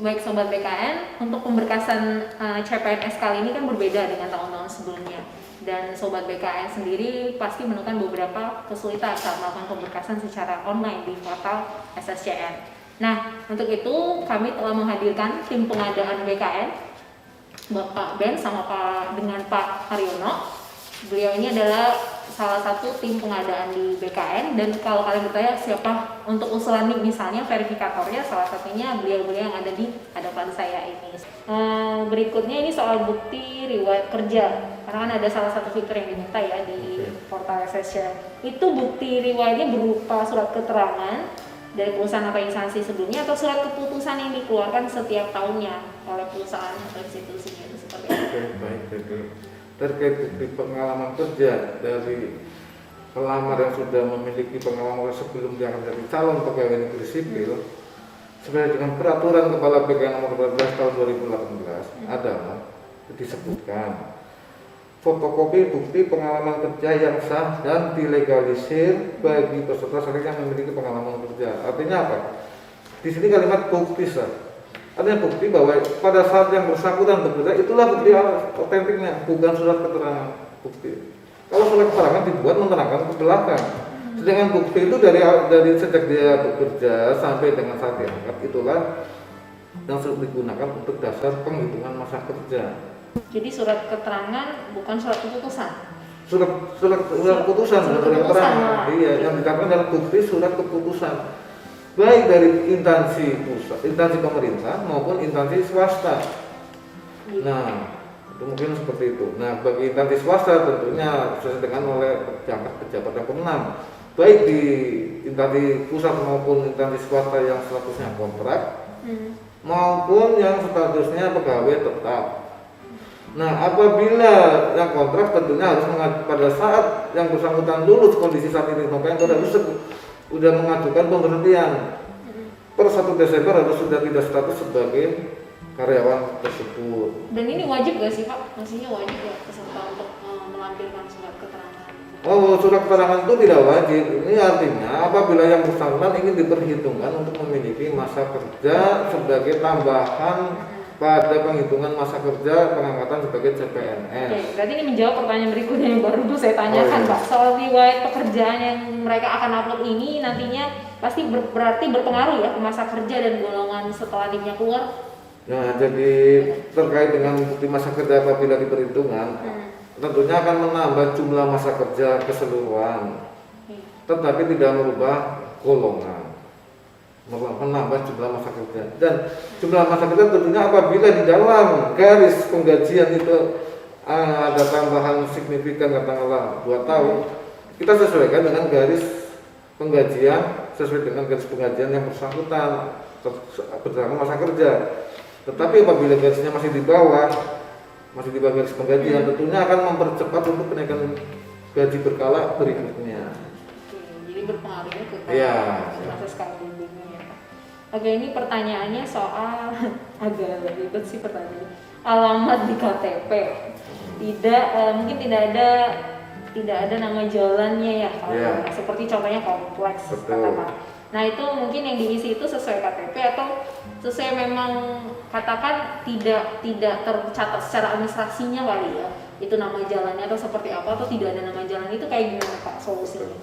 baik Sobat BKN, untuk pemberkasan CPNS kali ini kan berbeda dengan tahun-tahun sebelumnya. Dan Sobat BKN sendiri pasti menemukan beberapa kesulitan saat melakukan pemberkasan secara online di portal SSCN. Nah, untuk itu kami telah menghadirkan tim pengadaan BKN, Bapak Ben sama dengan Pak Haryono. Beliau ini adalah salah satu tim pengadaan di BKN, dan kalau kalian bertanya siapa untuk usulan nih misalnya verifikatornya, salah satunya beliau-beliau yang ada di hadapan saya ini. Berikutnya ini soal bukti riwayat kerja, karena kan ada salah satu fitur yang diminta ya di portal SSCN. Itu bukti riwayatnya berupa surat keterangan dari perusahaan atau instansi sebelumnya atau surat keputusan yang dikeluarkan setiap tahunnya oleh perusahaan atau institusinya, itu seperti apa? Oke, baik. Terkait bukti pengalaman kerja dari pelamar yang sudah memiliki pengalaman sebelum dia akan menjadi calon pegawai negeri sipil, sesuai dengan peraturan Kepala BKN nomor 14 tahun 2018 adalah disebutkan fotokopi bukti pengalaman kerja yang sah dan dilegalisir bagi peserta seleksi yang memiliki pengalaman kerja. Artinya apa? Di sini kalimat bukti sah. Artinya bukti bahwa pada saat yang bersangkutan bekerja, itulah bukti otentiknya, bukan surat keterangan bukti. Kalau surat keterangan dibuat menerangkan ke belakang. Sedangkan bukti itu dari sejak dia bekerja sampai dengan saat diangkat, itulah yang sering digunakan untuk dasar penghitungan masa kerja. Jadi surat keterangan bukan surat keputusan. Surat keputusan. Iya, yang dikatakan dalam bukti surat keputusan. Baik dari instansi pusat, instansi pemerintah maupun instansi swasta. Nah, itu mungkin seperti itu. Nah, bagi instansi swasta tentunya sesuai dengan oleh pejabat yang berwenang, baik di instansi pusat maupun instansi swasta yang statusnya kontrak, maupun yang statusnya pegawai tetap. Nah, apabila yang kontrak tentunya harus pada saat yang bersangkutan lulus kondisi saat ini, makanya harus sudah mengajukan pemberhentian per 1 Desember harus sudah tidak status sebagai karyawan tersebut. Dan ini wajib gak sih Pak? Maksudnya wajib ya peserta untuk melampirkan surat keterangan? Oh, surat keterangan itu tidak wajib. Ini artinya apabila yang bersangkutan ingin diperhitungkan untuk memiliki masa kerja sebagai tambahan pada penghitungan masa kerja pengangkatan sebagai CPNS. Oke, berarti ini menjawab pertanyaan berikutnya yang baru saya tanyakan Pak. Soal riwayat pekerjaan yang mereka akan upload ini nantinya pasti berarti berpengaruh ya ke masa kerja dan golongan setelah timnya keluar. Nah, jadi terkait dengan bukti masa kerja apabila diperhitungkan, tentunya akan menambah jumlah masa kerja keseluruhan, tetapi tidak merubah golongan. Menambah jumlah masa kerja, dan jumlah masa kerja tentunya apabila di dalam garis penggajian itu ada tambahan signifikan katakanlah 2 tahun, kita sesuaikan dengan garis penggajian sesuai dengan garis penggajian yang bersangkutan berdasarkan masa kerja. Tetapi apabila garisnya masih di bawah garis penggajian, tentunya akan mempercepat untuk kenaikan gaji berkala berikutnya. Jadi berpengaruhnya ke masa sekarang. Oke, ini pertanyaannya soal agak ribet sih pertanyaannya. Alamat di KTP mungkin tidak ada nama jalannya ya, seperti contohnya kompleks katakan. Nah, itu mungkin yang diisi itu sesuai KTP atau sesuai memang katakan tidak tercatat secara administrasinya kali ya. Itu nama jalannya atau seperti apa, atau tidak ada nama jalan, itu kayak gimana Pak solusinya?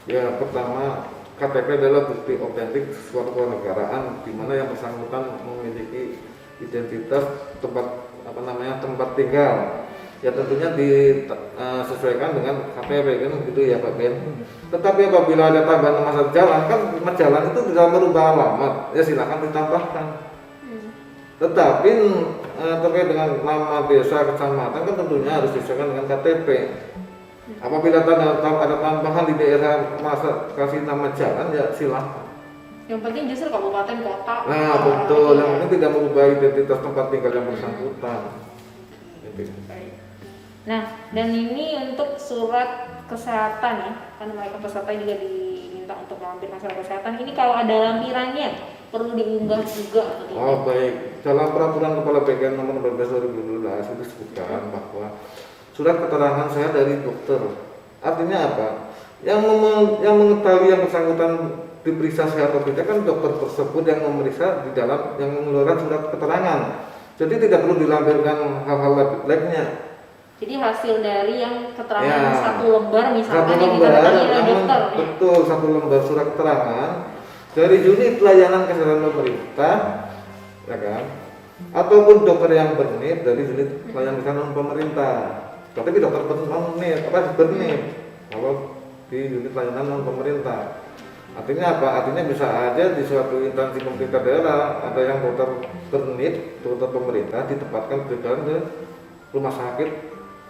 Ya, pertama KTP adalah bukti otentik suatu kewarganegaraan di mana yang bersangkutan memiliki identitas tempat tinggal. Ya tentunya disesuaikan dengan KTP kan gitu ya Pak Ben. Tetapi apabila ada tambahan masa jalan, kan jalan itu tidak merubah alamat, ya silakan ditambahkan. Tetapi terkait dengan nama desa kecamatan kan tentunya harus disesuaikan dengan KTP. Apabila ada tambahan di daerah masa kasih nama jalan, ya silahkan. Yang penting justru kabupaten kota. Nah betul, yang penting tidak mengubah identitas tempat tinggal yang bersangkutan. Nah, dan ini untuk surat kesehatan ya, kan mereka peserta juga diminta untuk melampirkan surat kesehatan. Ini kalau ada lampirannya perlu diunggah juga atau tidak? Oh baik, dalam peraturan Kepala BKN nomor 14 2012 itu disebutkan bahwa surat keterangan saya dari dokter. Artinya apa? Yang mengetahui yang bersangkutan diperiksa sehat atau tidak kan dokter tersebut yang memeriksa di dalam yang mengeluarkan surat keterangan. Jadi tidak perlu dilampirkan hal-hal labnya. Jadi hasil dari yang keterangan Ya, satu lembar misalkan satu yang lembar, ditandatangani oleh yang dokter. betul satu lembar surat keterangan dari unit pelayanan kesehatan pemerintah, ya kan? Ataupun dokter yang bernip dari unit pelayanan kesehatan pemerintah. Tapi dokter bernip, bernip kalau di unit pelayanan non pemerintah. Artinya apa? Artinya bisa aja di suatu instansi pemerintah daerah ada yang dokter bernip, dokter pemerintah ditempatkan berjalan ke rumah sakit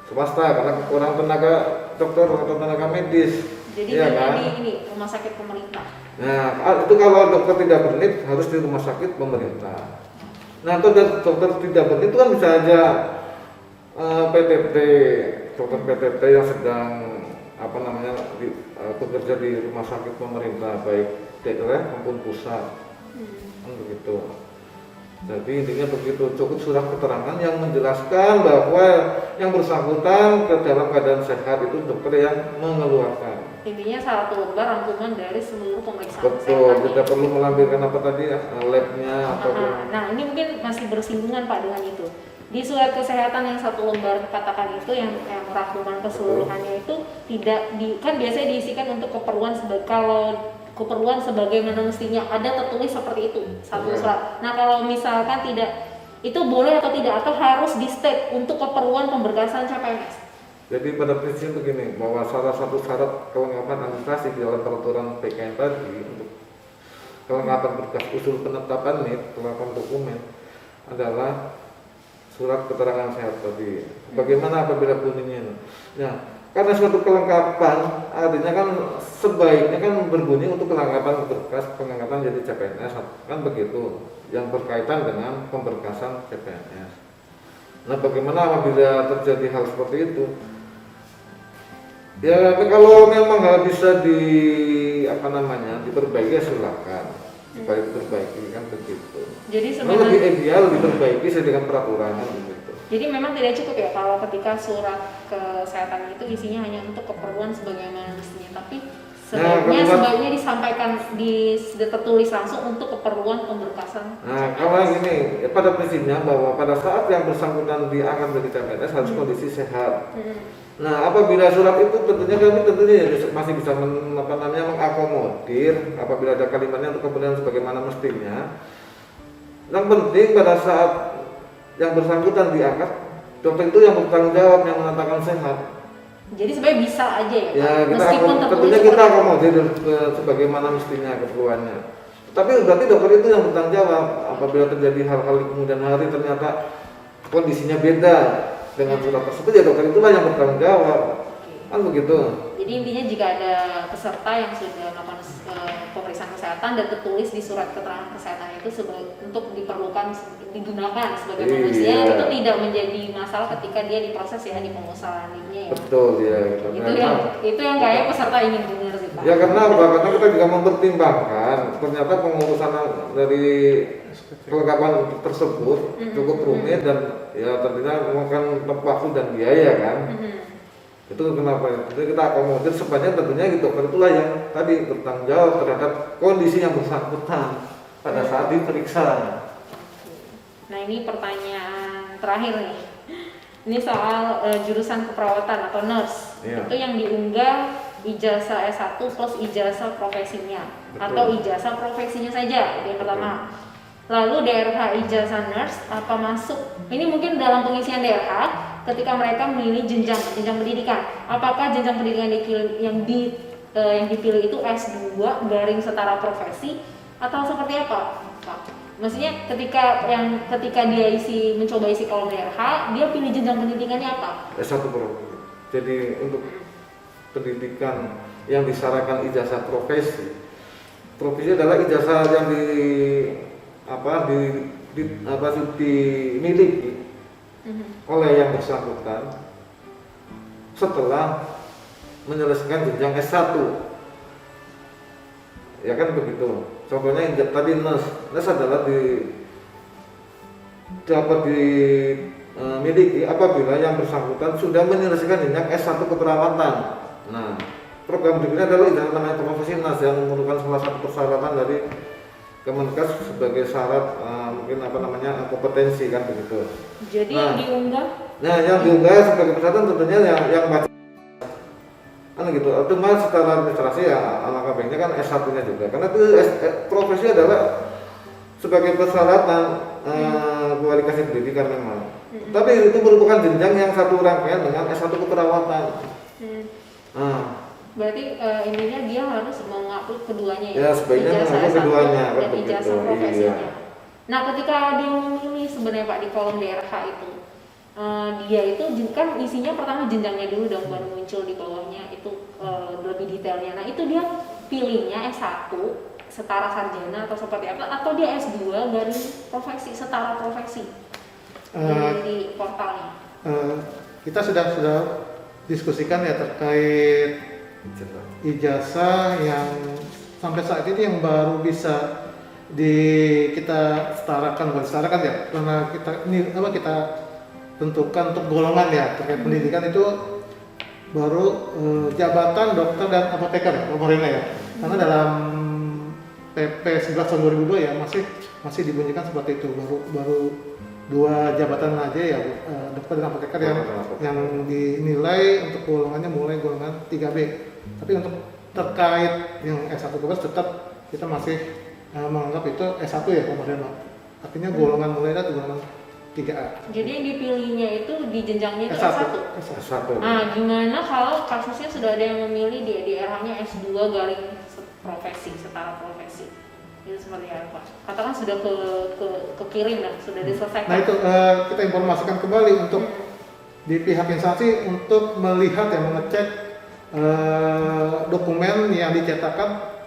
swasta karena kekurangan tenaga dokter atau tenaga medis. Jadi ya hanya kan? di ini rumah sakit pemerintah. Nah, itu kalau dokter tidak bernip harus di rumah sakit pemerintah. Nah, atau dokter tidak bernip itu kan bisa aja PTT, dokter PTT yang sedang bekerja di rumah sakit pemerintah baik daerah maupun pusat. Kan begitu. Jadi intinya begitu, cukup surat keterangan yang menjelaskan bahwa yang bersangkutan ke dalam keadaan sehat itu dokter yang mengeluarkan. Intinya satu lembar rangkuman dari seluruh pemeriksaan Betul, kesehatan. tidak perlu melampirkan apa tadi labnya ataupun. Nah, ini mungkin masih bersinggungan Pak dengan itu. Di surat kesehatan yang satu lembar katakan itu yang rangkuman keseluruhannya itu tidak kan biasanya diisikan untuk keperluan kalau keperluan sebagaimana mestinya ada tertulis seperti itu satu surat. Nah, kalau misalkan tidak itu boleh atau tidak atau harus di state untuk keperluan pemberkasan CPNS. Jadi pada prinsip begini, bahwa salah satu syarat kelengkapan administrasi di dalam peraturan PKN tadi untuk kelengkapan berkas usul penetapan NIP, kelengkapan dokumen adalah surat keterangan sehat tadi. Bagaimana apabila bunyinya? Nah, karena suatu kelengkapan artinya kan sebaiknya kan berbunyi untuk kelengkapan berkas pengangkatan jadi CPNS kan begitu, yang berkaitan dengan pemberkasan CPNS. Nah, bagaimana apabila terjadi hal seperti itu? Ya, kalau memang nggak bisa diperbaiki ya silakan diperbaiki kan begitu. Jadi sebenarnya lebih ideal diperbaiki sesuai dengan peraturan gitu. Jadi memang tidak cukup ya kalau ketika surat kesehatan itu isinya hanya untuk keperluan sebagaimana mestinya, tapi sebaiknya disampaikan sudah tertulis langsung untuk keperluan pemberkasan. Nah, kalau gini, pada prinsipnya bahwa pada saat yang bersangkutan diangkat dari CPNS harus kondisi sehat. Nah, apabila surat itu tentunya masih bisa mengakomodir apabila ada kalimatnya untuk keperluan sebagaimana mestinya. Yang penting pada saat yang bersangkutan diangkat, dokter itu yang bertanggung jawab yang mengatakan sehat. Jadi sebenarnya bisa aja ya, meskipun tentunya kita akomodir sebagaimana mestinya keperluannya. Tapi berarti dokter itu yang bertanggung jawab apabila terjadi hal-hal di kemudian hari ternyata kondisinya beda dengan surat tersebut, ya dokter itulah yang bertanggung jawab. Kan begitu. Jadi intinya jika ada peserta yang sudah melakukan pemeriksaan kesehatan dan tertulis di surat keterangan kesehatan itu untuk digunakan sebagai manusia, itu tidak menjadi masalah ketika dia diproses ya di pengusahaan NIP-nya ya. Betul ya. Itu yang kayak peserta ingin dengar sih Pak. Ya karena kita juga mempertimbangkan ternyata pengurusan dari kelengkapan tersebut cukup rumit dan ya tentunya memakan waktu dan biaya kan. Itu kenapa? Jadi kita akomodir sebanyak tentunya dokter itulah yang tadi bertanggung jawab terhadap kondisi yang bersangkutan pada saat diperiksa. Nah, ini pertanyaan terakhir nih. Ini soal jurusan keperawatan atau nurse. Itu yang diunggah ijazah S1 plus ijazah profesinya. Betul. Atau ijazah profesinya saja yang pertama. Lalu DRH ijazah nurse apa masuk? Ini mungkin dalam pengisian DRH ketika mereka memilih jenjang pendidikan. Apakah jenjang pendidikan yang dipilih itu S2 garing setara profesi atau seperti apa, Pak? Maksudnya ketika dia mencoba isi kolom DRH, dia pilih jenjang pendidikannya apa? S1 profesi. Jadi untuk pendidikan yang disyaratkan ijazah profesi adalah ijazah yang dimiliki oleh yang bersangkutan setelah menyelesaikan jenjang S1. Ya kan begitu. Contohnya yang tadi nurse adalah dapat dimiliki apabila yang bersangkutan sudah menyelesaikan jenjang S1 keperawatan. Nah, program berikutnya adalah ijazah namanya profesi nas yang merupakan salah satu persyaratan dari Kemenkes sebagai syarat mungkin kompetensi kan begitu. Jadi yang diunggah? Nah, yang diunggah sebagai persyaratan tentunya yang wajib kan gitu. Cuma secara administrasi ya alangkah baiknya kan S1-nya juga. Karena itu profesi adalah sebagai persyaratan kualifikasi pendidikan memang. Tapi itu merupakan jenjang yang satu rangkaian dengan S1 keperawatan. Berarti intinya dia harus mengupload keduanya ya? Sebaiknya mengupload keduanya dan ijazah profesinya. Iya. Nah, ketika dia memilih sebenarnya Pak di kolom DRH itu, dia itu kan isinya pertama jenjangnya dulu dong, baru muncul di bawahnya itu lebih detailnya. Nah, itu dia pilihnya S1 setara sarjana atau seperti apa, atau dia S2 dari profesi setara profesi di portalnya? Kita sudah diskusikan ya terkait ijazah yang sampai saat ini yang baru bisa kita setarakan ya, karena kita tentukan untuk golongan ya terkait pendidikan itu baru jabatan dokter dan apoteker ya pemerintah ya, karena dalam PP 11 tahun 2002 ya masih dibunyikan seperti itu, baru 2 jabatan aja ya, dokter dan apoteker yang dinilai untuk golongannya mulai golongan 3B. Tapi untuk terkait yang S1 tetap kita masih menganggap itu S1 ya pemerintah. Artinya golongan mulai dari golongan 3A. Jadi yang dipilihnya itu di jenjangnya itu S1. Nah, gimana kalau kasusnya sudah ada yang memilih di DRH-nya S2 garing profesi, setara profesi? Itu seperti apa? Katakan sudah kekirim dan sudah diselesaikan. Nah itu kita informasikan kembali untuk di pihak instansi untuk melihat ya, mengecek dokumen yang dicetakkan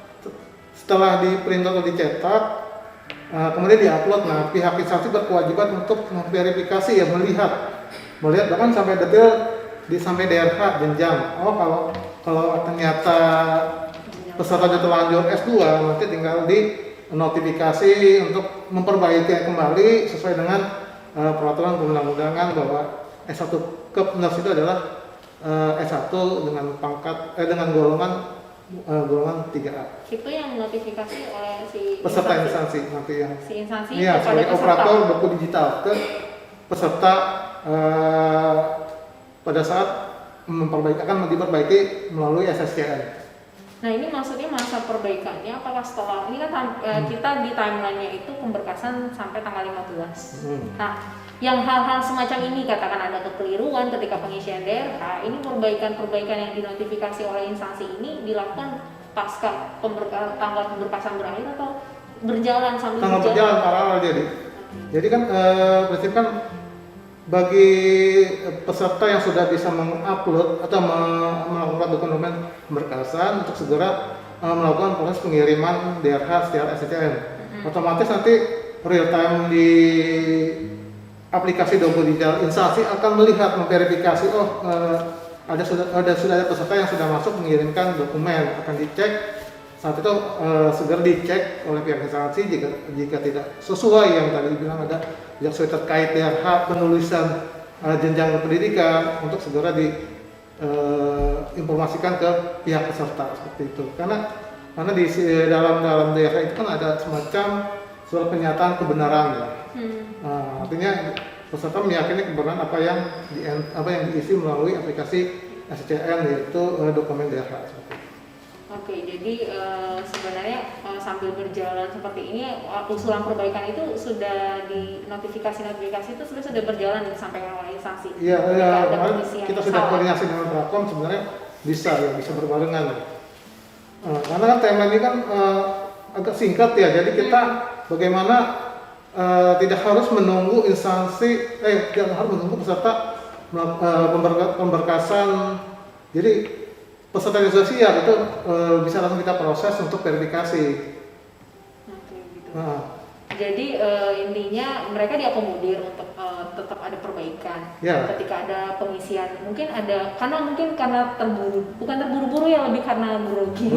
setelah diprint atau dicetak, kemudian diupload. Nah, pihak instansi berkewajiban untuk memverifikasi ya, melihat bahkan sampai detail sampai DRH jenjang. Oh, kalau ternyata pesertanya terlanjur S2, nanti tinggal di notifikasi untuk memperbaiki kembali sesuai dengan peraturan perundang-undangan bahwa S1 Kepners itu adalah S1 dengan pangkat dengan golongan 3A. Itu yang notifikasi oleh si peserta instansi nanti yang si instansi iya, sebagai operator doku digital ke peserta pada saat akan diperbaiki melalui SSCN. Nah, ini maksudnya masa perbaikannya apakah setelah ini kan kita di timeline-nya itu pemberkasan sampai tanggal 15. Nah, yang hal-hal semacam ini katakan ada kekeliruan ketika pengisian DRH, ini perbaikan yang dinotifikasi oleh instansi ini dilakukan pasca tanggal pemberkasan berakhir atau berjalan sambil berjalan paralel jadi kan prinsip kan bagi peserta yang sudah bisa mengupload atau melakukan dokumen pemberkasan untuk segera melakukan proses pengiriman DRH secara SCN, otomatis nanti real time di aplikasi doku digital instansi akan melihat memverifikasi sudah ada peserta yang sudah masuk mengirimkan dokumen, akan dicek saat itu segera dicek oleh pihak instansi jika tidak sesuai yang tadi bilang ada tidak sesuai terkait DRH penulisan jenjang pendidikan untuk segera diinformasikan ke pihak peserta seperti itu, karena di dalam DRH itu kan ada semacam surat pernyataan kebenaran ya. Artinya peserta meyakini kebenaran apa yang diisi melalui aplikasi SCN yaitu dokumen DRH. Oke, jadi sebenarnya sambil berjalan seperti ini usulan perbaikan itu sudah di notifikasi itu sudah berjalan disampaikan oleh instansi. Iya, kita sudah koordinasi dengan Prakom, sebenarnya bisa berbarengan. Karena kan timeline ini kan agak singkat ya, jadi kita bagaimana tidak harus menunggu tidak harus menunggu peserta pemberkasan. Jadi peserta yang sudah siap itu bisa langsung kita proses untuk verifikasi. Oke, gitu. Jadi intinya mereka diakomodir untuk tetap ada perbaikan. Ya. Ketika ada pengisian, karena bukan terburu-buru ya, lebih karena grogi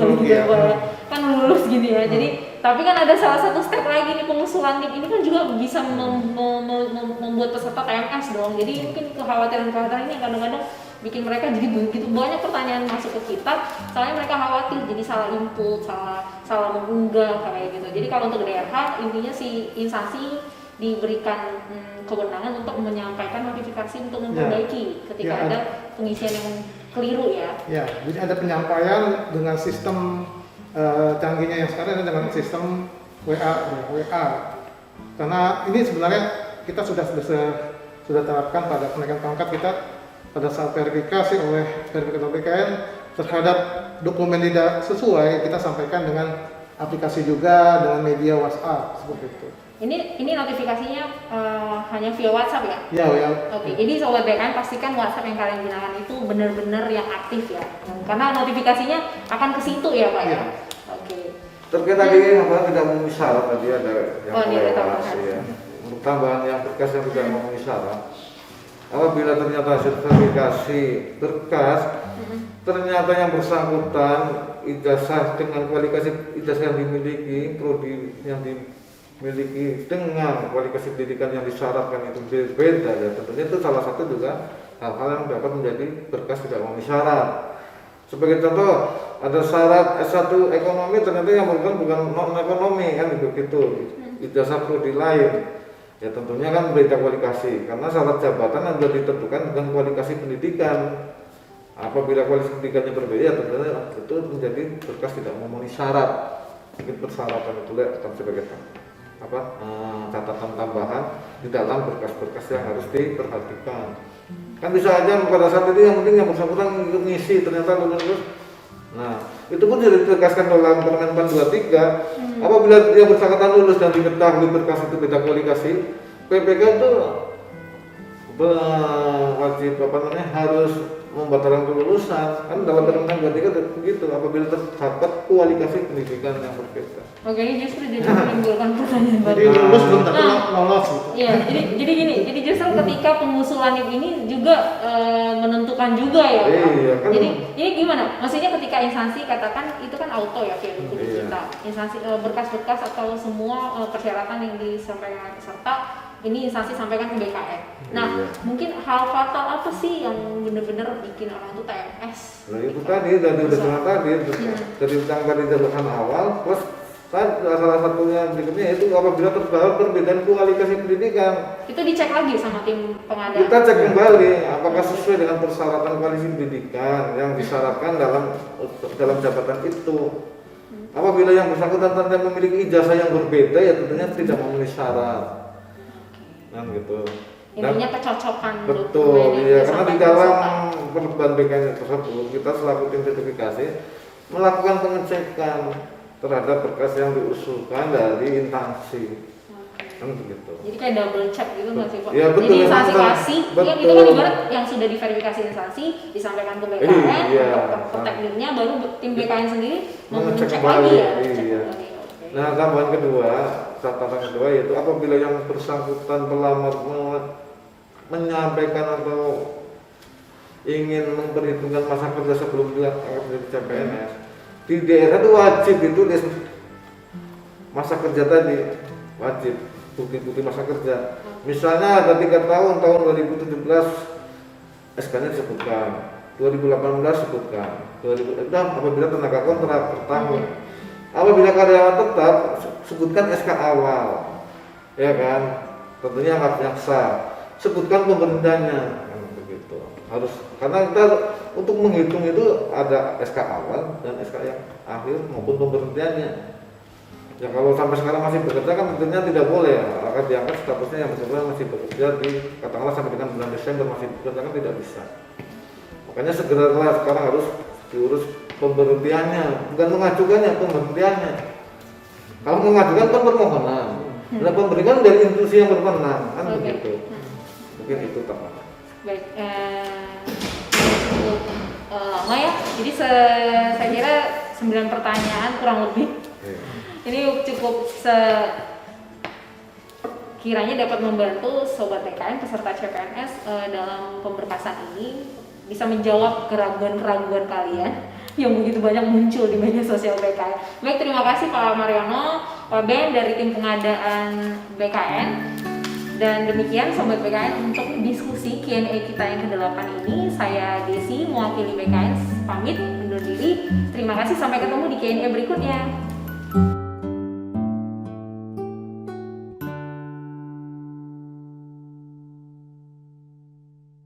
kan lulus gitu ya. Jadi tapi kan ada salah satu step lagi nih, pengusulan NIP ini kan juga bisa membuat peserta TMS dong. Jadi mungkin kekhawatiran ini kadang-kadang bikin mereka jadi begitu banyak pertanyaan masuk ke kita, soalnya mereka khawatir jadi salah input, salah mengunggah kayak gitu. Jadi kalau untuk DRH intinya si instansi diberikan kewenangan untuk menyampaikan notifikasi untuk memperbaiki ketika ada pengisian yang keliru ya. Ya, jadi ada penyampaian dengan sistem canggihnya yang sekarang dengan sistem WA. Karena ini sebenarnya kita sudah terapkan pada kenaikan pangkat kita pada saat verifikasi oleh verifikator BKN terhadap dokumen tidak sesuai, kita sampaikan dengan aplikasi juga, dengan media WhatsApp seperti itu. Ini notifikasinya hanya via WhatsApp ya? Ya. Oke, jadi sobat BKN pastikan WhatsApp yang kalian gunakan itu benar-benar yang aktif ya, karena notifikasinya akan ke situ ya Pak ya. Oke. Terkait tadi apa tidak memenuhi syarat tadi ada yang lewat ya. Untuk tambahan yang berkas yang tidak memenuhi syarat, apabila ternyata hasil verifikasi berkas ternyata yang bersangkutan ijazah dengan kualifikasi ijazah yang dimiliki, prodi yang dimiliki dengan kualifikasi pendidikan yang disyaratkan itu berbeda ya, tentunya itu salah satu juga hal-hal yang dapat menjadi berkas tidak memenuhi syarat. Sebagai contoh, ada syarat S1 ekonomi ternyata yang bukan non ekonomi kan begitu, ijazah prodi lain. Ya tentunya kan beda kualifikasi karena syarat jabatan yang sudah ditentukan dengan kualifikasi pendidikan. Apabila kualifikasi pendidikannya berbeda, tentunya itu menjadi berkas tidak memenuhi syarat. Mungkin persyaratan itu sebagai catatan tambahan di dalam berkas-berkas yang harus diperhatikan. Kan bisa aja pada saat itu yang penting yang bersangkutan ikut ngisi ternyata lulus. Nah, itu pun sudah ditegaskan dalam Permen 23. Apabila dia bersangkutan lulus dan diketahui berkas itu beda kualifikasi, PPK itu wajib harus membatalkan kelulusan. Kan dalam Permen 23 begitu apabila terdapat kualifikasi pendidikan yang berbeda. Oke, ini justru jadi menimbulkan pertanyaan baru. Jadi lulus belum tentu lolos gitu. Iya, jadi gini, jadi justru ketika pengusulan ini juga menentukan juga ya. Iya, kan. Jadi ini gimana? Maksudnya ketika instansi katakan itu kan auto ya via buku kita. Instansi berkas-berkas atau semua persyaratan yang disampaikan oleh peserta ini instansi sampaikan ke BKN. Nah, mungkin hal fatal apa sih yang benar-benar bikin orang itu TMS? Nah itu tadi dari udah tadi dari tanggal dijatuhkan awal plus salah satunya berikutnya itu apabila terdapat perbedaan kualifikasi pendidikan. Itu dicek lagi sama tim pengadaan. Kita cek kembali apakah sesuai dengan persyaratan kualifikasi pendidikan yang disyaratkan dalam jabatan itu. Apabila yang bersangkutan ternyata memiliki ijazah yang berbeda ya tentunya tidak memenuhi syarat. Kan gitu. Intinya kecocokan. Betul, iya karena di dalam perban BKN tersebut kita selaku tim sertifikasi melakukan pengecekan terhadap berkas yang diusulkan dari instansi. Kan begitu. Jadi kayak double check gitu nggak sih Pak? Ya, betul, jadi instansi kasih, ya itu kan ibarat yang sudah diverifikasi instansi disampaikan ke BKN, ke tekniknya baru tim BKN sendiri mengecek lagi ya. Iya. Nah tambahan kedua, catatan kedua yaitu apabila yang bersangkutan pelamar menyampaikan atau ingin memperhitungkan masa kerja sebelum dilakukan menjadi CPNS di daerah itu wajib itu masa kerja tadi wajib bukti-bukti masa kerja. Misalnya ada 3 tahun 2017 SK-nya disebutkan, 2018 sebutkan, 2006 apabila tenaga kontrak per tahun. Apabila karyawan tetap sebutkan SK awal, ya kan, tentunya yang sah. Sebutkan pemberhentiannya, kan begitu. Harus karena kita untuk menghitung itu ada SK awal dan SK yang akhir maupun pemberhentiannya. Ya kalau sampai sekarang masih bekerja kan tentunya tidak boleh ya. Akan diangkat statusnya yang bersangkutan masih bekerja di katakanlah sampai dengan bulan Desember masih bekerja kan tidak bisa. Makanya segeralah sekarang harus diurus pemberhentiannya, bukan mengajukannya, pemberhentiannya. Kalau mengajukan kan permohonan, dan pemberian dari institusi yang berwenang kan begitu. Mungkin itu teman. Baik, cukup lama ya. Jadi saya kira 9 pertanyaan kurang lebih. Ini cukup kiranya dapat membantu Sobat BKN peserta CPNS dalam pemberkasan ini bisa menjawab keraguan-keraguan kalian yang begitu banyak muncul di media sosial BKN. Baik, terima kasih Pak Mariono, Pak Ben dari tim pengadaan BKN. Dan demikian Sobat BKN untuk diskusi Q&A kita yang ke-8 ini. Saya Desi mewakili BKN pamit undur diri. Terima kasih, sampai ketemu di Q&A berikutnya.